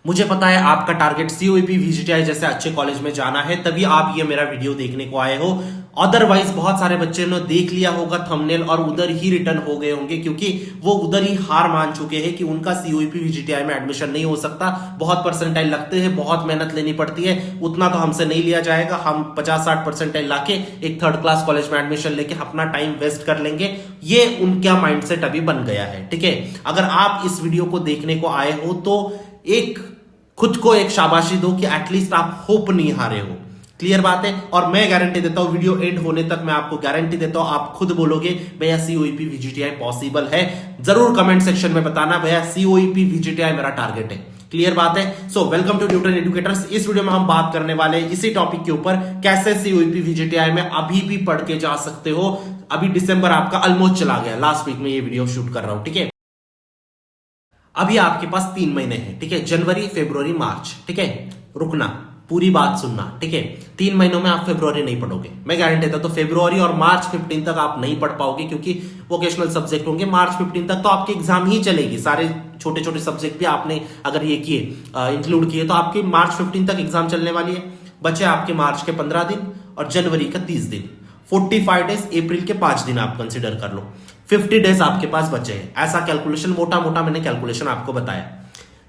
मुझे पता है आपका टारगेट सीओईपी वीजीटीआई जैसे अच्छे कॉलेज में जाना है, तभी आप ये मेरा वीडियो देखने को आए हो। अदरवाइज बहुत सारे बच्चे ने देख लिया होगा थंबनेल और उधर ही रिटर्न हो गए होंगे, क्योंकि वो उधर ही हार मान चुके हैं कि उनका सीओईपी वीजीटीआई में एडमिशन नहीं हो सकता। बहुत परसेंटाइल लगते हैं, बहुत मेहनत लेनी पड़ती है, उतना तो हमसे नहीं लिया जाएगा। हम 50-60 परसेंटाइल लाके एक थर्ड क्लास कॉलेज में एडमिशन लेके अपना टाइम वेस्ट कर लेंगे। ये उनका माइंडसेट अभी बन गया है। ठीक है, अगर आप इस वीडियो को देखने को आए हो तो एक खुद को एक शाबाशी दो कि एटलीस्ट आप होप नहीं हारे हो। क्लियर बात है। और मैं गारंटी देता हूं, वीडियो एंड होने तक मैं आपको गारंटी देता हूं, आप खुद बोलोगे भैया सीओईपी वीजीटीआई पॉसिबल है। जरूर कमेंट सेक्शन में बताना भैया सीओईपी वीजीटीआई मेरा टारगेट है। क्लियर बात है। So welcome to Newton educators. इस वीडियो में हम बात करने वाले इसी टॉपिक के ऊपर, कैसे सीओईपी वीजीटीआई में अभी भी पढ़ के जा सकते हो। अभी दिसंबर आपका ऑलमोस्ट चला गया, लास्ट वीक में ये वीडियो शूट कर रहा हूं। ठीक है, अभी आपके पास 3 महीने हैं। ठीक है, जनवरी, फरवरी, मार्च। ठीक है, रुकना, पूरी बात सुनना। ठीक है, 3 महीनों में आप फरवरी नहीं पढ़ोगे, मैं गारंटी देता हूं। तो फरवरी और मार्च 15 तक आप नहीं पढ़ पाओगे, क्योंकि वोकेशनल सब्जेक्ट होंगे। मार्च 15 तक तो आपकी एग्जाम ही चलेगी। सारे छोटे छोटे सब्जेक्ट भी आपने अगर ये किए, इंक्लूड किए, तो आपकी मार्च 15 तक एग्जाम चलने वाली है। बचे आपके मार्च के 15 दिन और जनवरी का 30 दिन, 45 डेज, अप्रैल के 5 दिन आप कंसिडर कर लो। 50 डेज आपके पास बचे हैं। ऐसा कैलकुलेशन, मोटा मोटा मैंने कैलकुलेशन आपको बताया।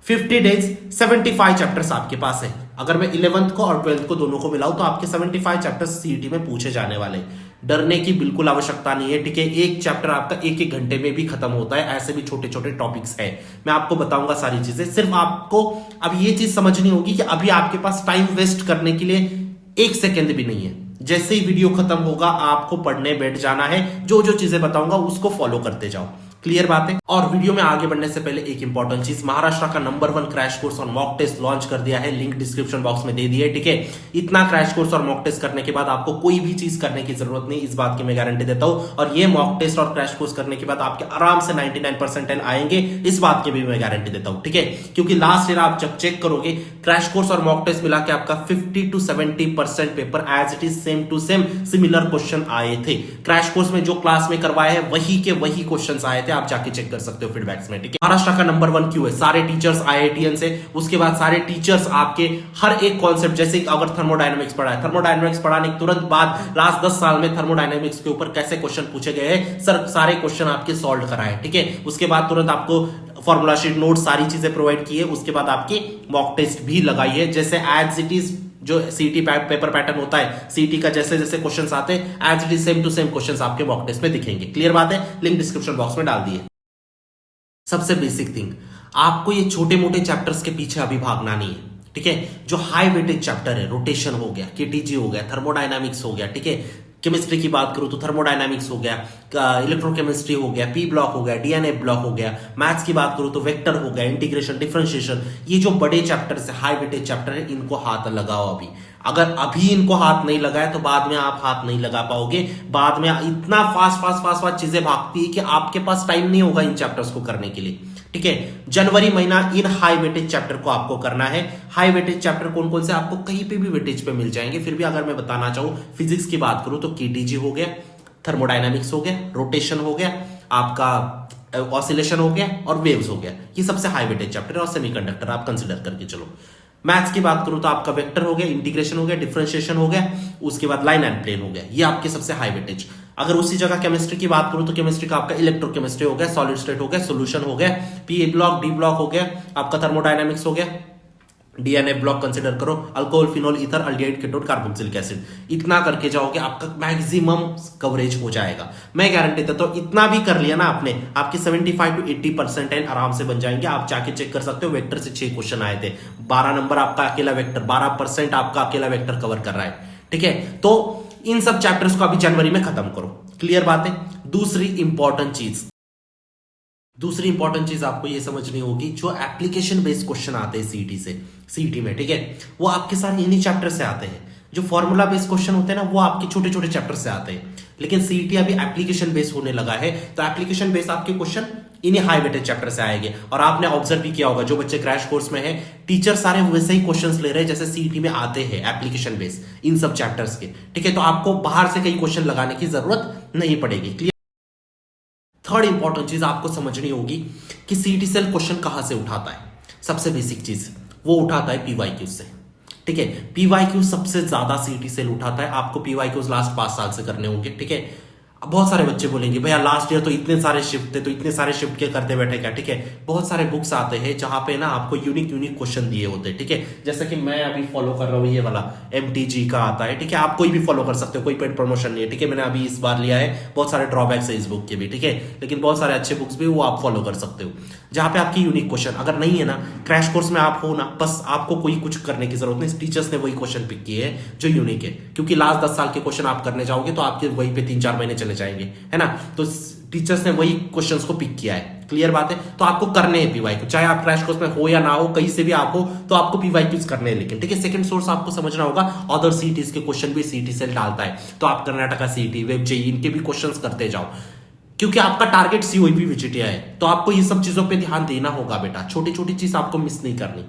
50 डेज, 75 चैप्टर्स आपके पास है। अगर मैं 11th को और 12th को दोनों को मिलाऊं तो आपके 75 चैप्टर्स सीईटी में पूछे जाने वाले। डरने की बिल्कुल आवश्यकता नहीं है। ठीक है, एक चैप्टर आपका 1-1 घंटे में भी खत्म होता है। ऐसे भी छोटे छोटे टॉपिक्स है, मैं आपको बताऊंगा सारी चीजें। सिर्फ आपको अब ये चीज समझनी होगी कि अभी आपके पास टाइम वेस्ट करने के लिए 1 सेकेंड भी नहीं है। जैसे ही वीडियो खत्म होगा आपको पढ़ने बैठ जाना है। जो जो चीजें बताऊंगा उसको फॉलो करते जाओ। क्लियर बात है। और वीडियो में आगे बढ़ने से पहले एक इंपॉर्टेंट चीज, महाराष्ट्र का नंबर 1 क्रैश कोर्स और मॉक टेस्ट लॉन्च कर दिया है। लिंक डिस्क्रिप्शन बॉक्स में दे दिया है। ठीक है, इतना क्रैश कोर्स और मॉक टेस्ट करने के बाद आपको कोई भी चीज करने की जरूरत नहीं, इस बात की मैं गारंटी देता हूं। और ये मॉक टेस्ट और क्रैश कोर्स करने के बाद आपके आराम से 99 परसेंटाइल आएंगे, इस बात की भी मैं गारंटी देता हूं। ठीक है, क्योंकि लास्ट ईयर आप जब चेक करोगे, क्रैश कोर्स और मॉक टेस्ट मिला के आपका 50 to 70% paper as it is same to same similar question आए थे। क्रैश कोर्स में जो क्लास में करवाए हैं वही के वही क्वेश्चन आए थे, आप जाके चेक कर सकते हो फीडबैक्स में। ठीक है, महाराष्ट्र का नंबर 1 क्यों है? सारे टीचर्स आईआईटीएन से, उसके बाद सारे टीचर्स आपके हर एक कॉन्सेप्ट, जैसे अगर थर्मोडायनामिक्स पढ़ा है, थर्मोडायनामिक्स पढ़ाने के तुरंत बाद लास्ट 10 साल में थर्मोडायनामिक्स के ऊपर कैसे क्वेश्चन पूछे गए हैं, सर सारे क्वेश्चन आपके सॉल्व कराए। ठीक है, उसके बाद तुरंत आपको फॉर्मूला शीट, नोट, सारी चीजें प्रोवाइड की है। उसके बाद आपकी मॉक टेस्ट भी लगाई है, जैसे एज इट इज जो सीटी पेपर पैटर्न होता है, सीटी का जैसे जैसे क्वेश्चंस आते हैं as it is same to same questions आपके मॉक टेस्ट में दिखेंगे। क्लियर बात है। लिंक डिस्क्रिप्शन बॉक्स में डाल दिए। सबसे बेसिक थिंग, आपको ये छोटे मोटे चैप्टर्स के पीछे अभी भागना नहीं है। ठीक है, जो हाई वेटेज चैप्टर है, रोटेशन हो गया, केटीजी हो गया, थर्मोडायनामिक्स हो गया। ठीक है, केमिस्ट्री की बात करूं तो थर्मोडायनामिक्स हो गया, इलेक्ट्रोकेमिस्ट्री हो गया, पी ब्लॉक हो गया, डीएनए ब्लॉक हो गया। मैथ्स की बात करूं तो वेक्टर हो गया, इंटीग्रेशन, डिफरेंशिएशन। ये जो बड़े चैप्टर्स है, हाई वेटेज चैप्टर है, इनको हाथ लगाओ अभी। अगर अभी इनको हाथ नहीं लगाया तो बाद में आप हाथ नहीं लगा पाओगे। बाद में इतना फास्ट फास्ट फास्ट फास्ट चीजें भागती है कि आपके पास टाइम नहीं होगा इन चैप्टर्स को करने के लिए। ठीक है, जनवरी महीना इन हाई वेटेज चैप्टर को आपको करना है। हाई वेटेज चैप्टर कौन कौन से आपको कहीं पे भी वेटेज पे मिल जाएंगे। फिर भी अगर मैं बताना चाहूं, फिजिक्स की बात करूं तो केटीजी हो गया, थर्मोडायनामिक्स हो गया, रोटेशन हो गया, आपका ऑसिलेशन हो गया और वेव्स हो गया। ये सबसे हाई वेटेज चैप्टर है। और सेमीकंडक्टर आप कंसिडर करके चलो। मैथ्स की बात करूं तो आपका वेक्टर हो गया, इंटीग्रेशन हो गया, डिफरेंशिएशन हो गया, उसके बाद लाइन एंड प्लेन हो गया। ये आपके सबसे हाई वेटेज। अगर उसी जगह केमिस्ट्री की बात करूं तो केमिस्ट्री का आपका इलेक्ट्रोकेमिस्ट्री हो गया, सॉलिड स्टेट हो गया, सॉल्यूशन हो गया, पी ब्लॉक, डी ब्लॉक हो गया, आपका थर्मोडायनामिक्स हो गया, डीएनए ब्लॉक कंसिडर करो, alcohol, phenol, ether, aldehyde, ketone, carboxylic acid. इतना करके जाओगे आपका मैक्सिमम कवरेज हो जाएगा। मैं गारंटी देता हूं, इतना भी कर लिया ना आपने, आपके 75 to 80% आराम से बन जाएंगे। आप जाके चेक कर सकते हो। वेक्टर से 6 क्वेश्चन आए थे, 12 नंबर आपका अकेला वेक्टर, 12% आपका अकेला वेक्टर कवर कर रहा है। ठीक है, तो इन सब चैप्टर्स को अभी जनवरी में खत्म करो। क्लियर बात है। दूसरी इंपॉर्टेंट चीज आपको ये समझनी होगी, जो एप्लीकेशन बेस्ड क्वेश्चन आते हैं सीईटी में। ठीक है, वो आपके सारे इन्हीं चैप्टर से आते हैं। जो फॉर्मूला बेस्ड क्वेश्चन होते हैं ना, वो आपके छोटे छोटे चैप्टर से आते हैं। लेकिन सीईटी अभी एप्लीकेशन बेस्ड होने लगा है, तो एप्लीकेशन बेस्ड आपके क्वेश्चन इन्हीं हाई वेटेज चैप्टर से आएंगे। और आपने ऑब्जर्व भी किया होगा, जो बच्चे क्रैश कोर्स में है, टीचर सारे वैसे ही क्वेश्चंस ले रहे हैं जैसे सीईटी में आते हैं एप्लीकेशन बेस्ड इन सब चैप्टर्स के। ठीक है, तो आपको बाहर से कई क्वेश्चन लगाने की जरूरत नहीं पड़ेगी। क्लियर। थर्ड इंपॉर्टेंट चीज आपको समझनी होगी कि सीईटी सेल क्वेश्चन कहां से उठाता है। सबसे बेसिक चीज, वो उठाता है पीवाईक्यू से। ठीक है, पीवाईक्यू सबसे ज्यादा सीटी सेल उठाता है। आपको पीवाईक्यू लास्ट 5 साल से करने होंगे। ठीक है, अब बहुत सारे बच्चे बोलेंगे भैया लास्ट ईयर तो इतने सारे शिफ्ट थे, तो इतने सारे शिफ्ट के करते बैठे क्या। ठीक है, बहुत सारे बुक्स आते हैं जहां पे ना आपको यूनिक यूनिक क्वेश्चन दिए होते हैं। ठीक है, जैसे कि मैं अभी फॉलो कर रहा हूँ ये वाला MTG का आता है। ठीक है, आप कोई भी फॉलो कर सकते हो, कोई पेड प्रमोशन नहीं है। ठीक है, मैंने अभी इस बार लिया है, बहुत सारे ड्रॉबैक्स है इस बुक के भी। ठीक है, लेकिन बहुत सारे अच्छे बुक्स भी वो आप फॉलो कर सकते हो, जहां पे आपकी यूनिक क्वेश्चन अगर नहीं है ना, क्रैश कोर्स में आप हो ना, बस आपको कोई कुछ करने की जरूरत नहीं। टीचर्स ने वही क्वेश्चन पिक किए हैं जो यूनिक है, क्योंकि लास्ट 10 साल के क्वेश्चन आप करने जाओगे तो आपके वही पे 3-4 महीने चले जाएंगे, है ना। तो टीचर्स ने वही क्वेश्चंस को पिक किया है। क्लियर बात है, तो आपको करने हैं पीवाईक्यू, चाहे आप क्रैश कोर्स में हो या ना हो, कहीं से भी आप हो, तो आपको पीवाईक्यूज करने हैं। लेकिन ठीक है, सेकंड सोर्स आपको समझना होगा, अदर सीटीज के क्वेश्चन भी सीटी सेल डालता है, तो आप कर्नाटका सीटी, वेब जेई, इनके भी क्वेश्चंस करते जाओ, क्योंकि आपका टारगेट सीओईपी विजिटिया है। तो आपको ये सब चीजों पे ध्यान देना होगा बेटा, छोटी छोटी चीज आपको मिस नहीं करनी।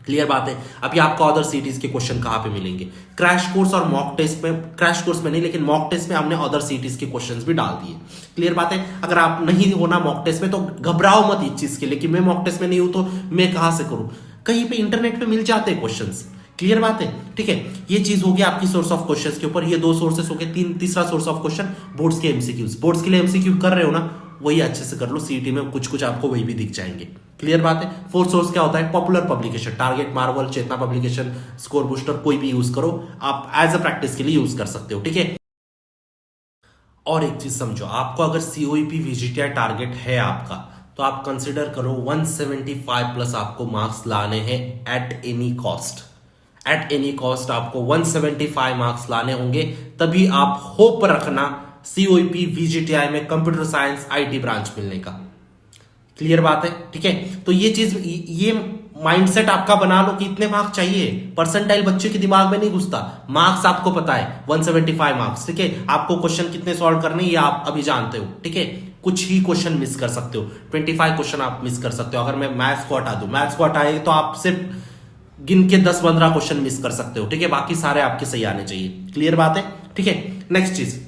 क्लियर बात है। अभी आपको अदर सीटीज के क्वेश्चन कहां पे मिलेंगे, क्रैश कोर्स और मॉक टेस्ट में, क्रैश कोर्स में नहीं लेकिन मॉक टेस्ट में हमने अदर सीटीज के क्वेश्चंस भी डाल दिए। क्लियर बात है। अगर आप नहीं होना मॉक टेस्ट में तो घबराओ मत इस चीज के लिए कि मैं मॉक टेस्ट में नहीं हूं तो मैं कहां से करूं, कहीं पे इंटरनेट पे मिल जाते हैं क्वेश्चंस। क्लियर बात है। ठीक है, ये चीज होगी आपकी सोर्स ऑफ क्वेश्चंस के ऊपर, ये 2 सोर्सेस हो गए। तीसरा सोर्स ऑफ क्वेश्चन बोर्ड्स के एमसीक्यूज, बोर्ड्स के लिए एमसीक्यू कर रहे हो ना, वही अच्छे से कर लो, सीईटी में कुछ कुछ आपको वही भी दिख जाएंगे। क्लियर बात है। फोर्थ सोर्स क्या होता है, पॉपुलर पब्लिकेशन, टारगेट, मार्वल, चेतना पब्लिकेशन, स्कोर बूस्टर, कोई भी यूज करो, आप एज अ प्रैक्टिस के लिए यूज कर सकते हो। ठीक है, और एक चीज समझो, आपको अगर सीओईपी विजिटिया टारगेट है आपका, तो आप कंसिडर करो 175 प्लस आपको मार्क्स लाने हैं at any cost. At any cost आपको 175 मार्क्स लाने होंगे, तभी आप होप रखना सीओईपी वीजीटीआई में कंप्यूटर साइंस आईटी ब्रांच मिलने का। क्लियर बात है। ठीक है, तो ये चीज, ये माइंडसेट आपका बना लो कि इतने मार्क्स चाहिए। परसेंटाइल बच्चे के दिमाग में नहीं घुसता, मार्क्स आपको पता है 175 मार्क्स। ठीक है, आपको क्वेश्चन कितने सॉल्व करने ये आप अभी जानते हो। ठीक है, कुछ ही क्वेश्चन मिस कर सकते हो, 25 क्वेश्चन आप मिस कर सकते हो। अगर मैं मैथ्स को हटा दूं, मैथ्स को हटाए तो आप सिर्फ गिन के 10-15 क्वेश्चन मिस कर सकते हो। ठीक है, बाकी सारे आपके सही आने चाहिए। क्लियर बात है। ठीक है, नेक्स्ट चीज,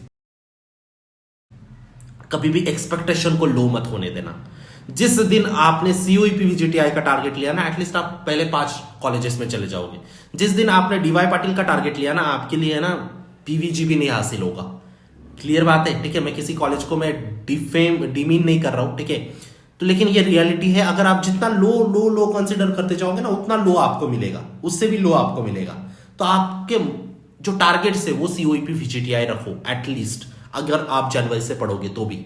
कभी भी एक्सपेक्टेशन को लो मत होने देना। जिस दिन आपने सीओईपी विजिटीआई का टारगेट लिया ना, एटलीस्ट आप पहले 5 कॉलेजेस में चले जाओगे। जिस दिन आपने डीवाई पाटिल का टारगेट लिया ना, आपके लिए ना पीवीजी भी नहीं हासिल होगा। क्लियर बात है। ठीक है, मैं किसी कॉलेज को मैं डिमीन नहीं कर रहा हूं। ठीक है, तो लेकिन ये रियलिटी है, अगर आप जितना लो लो लो कंसिडर करते जाओगे ना, उतना लो आपको मिलेगा, उससे भी लो आपको मिलेगा। तो आपके जो टारगेट्स है वो सीओईपी विजिटीआई रखो एटलीस्ट, अगर आप जनवरी से पढ़ोगे तो भी।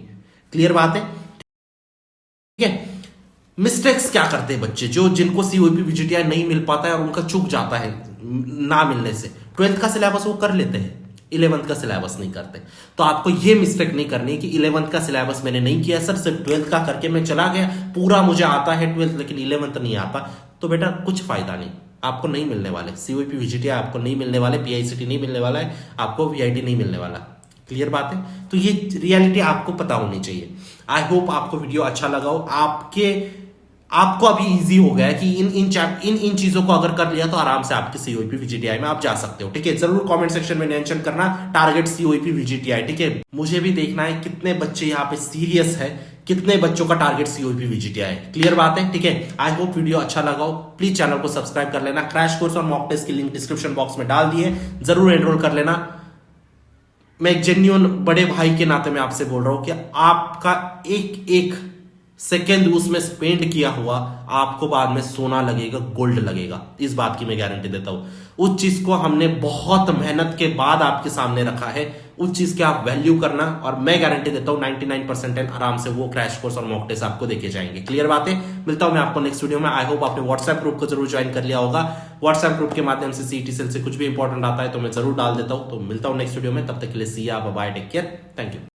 क्लियर बात है। ठीक है, मिस्टेक्स क्या करते हैं बच्चे, जो जिनको सीओईपी विजिटिया नहीं मिल पाता है और उनका चूक जाता है ना मिलने से। 12th का सिलेबस वो कर लेते हैं, 11th का सिलेबस नहीं करते। तो आपको ये मिस्टेक नहीं करनी कि 11th का सिलेबस मैंने नहीं किया सर, सिर्फ 12th का करके मैं चला गया, पूरा मुझे आता है 12th लेकिन 11th नहीं आता, तो बेटा कुछ फायदा नहीं, आपको नहीं मिलने वाले सीओईपी विजिटिया, आपको नहीं मिलने वाले पीआईसीटी, नहीं मिलने वाला है आपको, वीआईटी नहीं मिलने वाला। क्लियर बात है। तो ये रियलिटी आपको पता होनी चाहिए। आई होप आपको वीडियो अच्छा लगा हो, आपको अभी इजी हो गया है कि इन चीजों को अगर कर लिया तो आराम से आपके सीओईपी विजिटीआई में आप जा सकते हो। ठीक है, जरूर कमेंट सेक्शन में मेंशन करना टारगेट सीओईपी विजिटीआई। ठीक है, मुझे भी देखना है कितने बच्चे यहाँ पे सीरियस है, कितने बच्चों का टारगेट सीओईपी विजिटीआई है। क्लियर बात है। ठीक है, आई होप वीडियो अच्छा लगा हो, प्लीज चैनल को सब्सक्राइब कर लेना। क्रैश कोर्स और मॉक टेस्ट की लिंक डिस्क्रिप्शन बॉक्स में डाल दिए, जरूर एनरोल कर लेना। मैं एक जेन्युइन बड़े भाई के नाते मैं आपसे बोल रहा हूं कि आपका एक एक सेकेंड उसमें स्पेंड किया हुआ आपको बाद में सोना लगेगा, गोल्ड लगेगा, इस बात की मैं गारंटी देता हूं। उस चीज को हमने बहुत मेहनत के बाद आपके सामने रखा है, उस चीज के आप वैल्यू करना, और मैं गारंटी देता हूं 99% आराम से वो क्रैश कोर्स और मॉक टेस्ट आपको देखे जाएंगे। क्लियर बात है। मिलता हूं मैं आपको नेक्स्ट वीडियो में। आई होप आपने व्हाट्सएप ग्रुप को जरूर ज्वाइन कर लिया होगा। व्हाट्सएप ग्रुप के माध्यम से सीईटी सेल से कुछ भी इंपॉर्टेंट आता है तो मैं जरूर डाल देता हूं। तो मिलता हूं नेक्स्ट वीडियो में, तब तक के लिए see ya bye, take care, thank you.